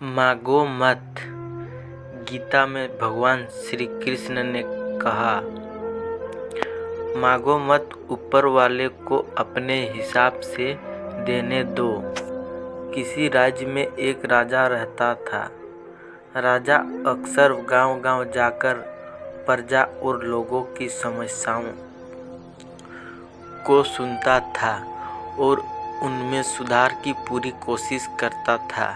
मांगो मत। गीता में भगवान श्री कृष्ण ने कहा, मांगो मत, ऊपर वाले को अपने हिसाब से देने दो। किसी राज्य में एक राजा रहता था। राजा अक्सर गांव-गांव जाकर प्रजा और लोगों की समस्याओं को सुनता था और उनमें सुधार की पूरी कोशिश करता था।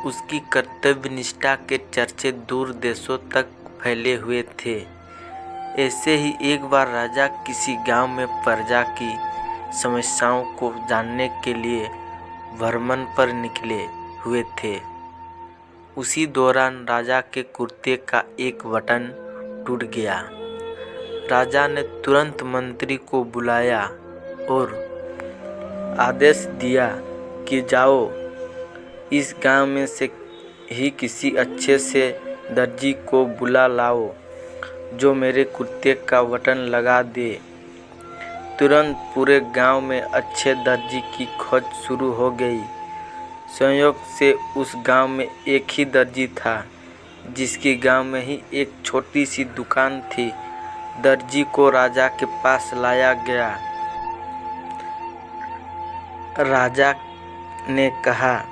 उसकी कर्तव्य निष्ठा के चर्चे दूर देशों तक फैले हुए थे। ऐसे ही एक बार राजा किसी गांव में प्रजा की समस्याओं को जानने के लिए भ्रमण पर निकले हुए थे। उसी दौरान राजा के कुर्ते का एक बटन टूट गया। राजा ने तुरंत मंत्री को बुलाया और आदेश दिया कि जाओ, इस गांव में से ही किसी अच्छे से दर्जी को बुला लाओ जो मेरे कुर्ते का बटन लगा दे। तुरंत पूरे गांव में अच्छे दर्जी की खोज शुरू हो गई। संयोग से उस गांव में एक ही दर्जी था जिसकी गांव में ही एक छोटी सी दुकान थी। दर्जी को राजा के पास लाया गया। राजा ने कहा,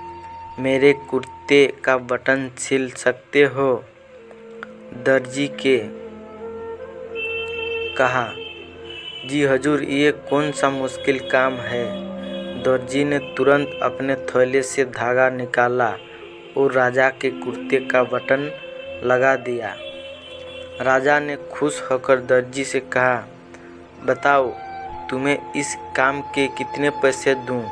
मेरे कुर्ते का बटन सिल सकते हो? दर्जी के कहा, जी हजूर, ये कौन सा मुश्किल काम है। दर्जी ने तुरंत अपने थैले से धागा निकाला और राजा के कुर्ते का बटन लगा दिया। राजा ने खुश होकर दर्जी से कहा, बताओ, तुम्हें इस काम के कितने पैसे दूं?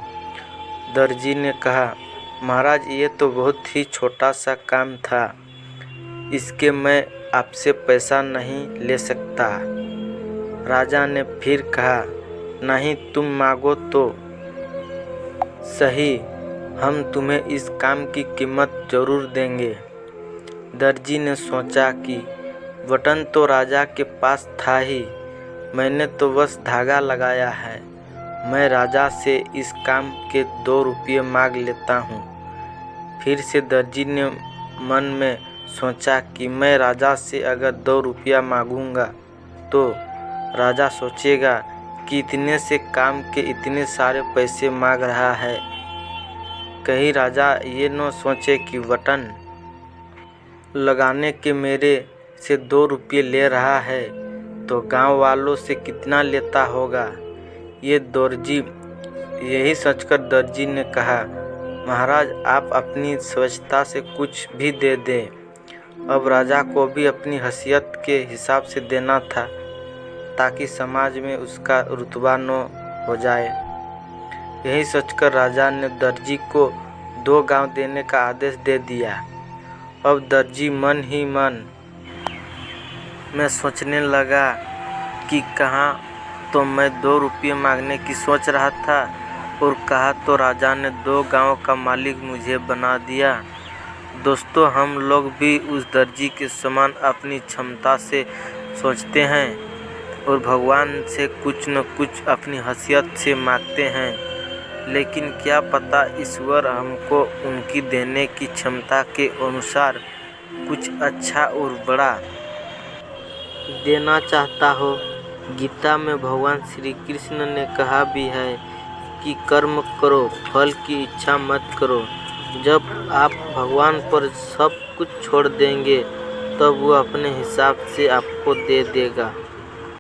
दर्जी ने कहा, महाराज, ये तो बहुत ही छोटा सा काम था, इसके मैं आपसे पैसा नहीं ले सकता। राजा ने फिर कहा, नहीं, तुम मांगो तो सही, हम तुम्हें इस काम की कीमत जरूर देंगे। दर्जी ने सोचा कि बटन तो राजा के पास था ही, मैंने तो बस धागा लगाया है। मैं राजा से इस काम के 2 रुपये मांग लेता हूँ। फिर से दर्जी ने मन में सोचा कि मैं राजा से अगर 2 रुपया मांगूंगा तो राजा सोचेगा कि इतने से काम के इतने सारे पैसे मांग रहा है। कहीं राजा ये न सोचे कि बटन लगाने के मेरे से 2 रुपये ले रहा है तो गांव वालों से कितना लेता होगा। यही सोचकर दर्जी ने कहा, महाराज, आप अपनी स्वच्छता से कुछ भी दे दें। अब राजा को भी अपनी हैसियत के हिसाब से देना था ताकि समाज में उसका रुतबा न हो जाए। यही सोचकर राजा ने दर्जी को 2 गांव देने का आदेश दे दिया। अब दर्जी मन ही मन में सोचने लगा कि कहाँ तो मैं 2 रुपये मांगने की सोच रहा था और कहा तो राजा ने 2 गांव का मालिक मुझे बना दिया। दोस्तों, हम लोग भी उस दर्जी के समान अपनी क्षमता से सोचते हैं और भगवान से कुछ न कुछ अपनी हैसियत से मांगते हैं, लेकिन क्या पता ईश्वर हमको उनकी देने की क्षमता के अनुसार कुछ अच्छा और बड़ा देना चाहता हो। गीता में भगवान श्री कृष्ण ने कहा भी है कि कर्म करो, फल की इच्छा मत करो। जब आप भगवान पर सब कुछ छोड़ देंगे तब वो अपने हिसाब से आपको दे देगा।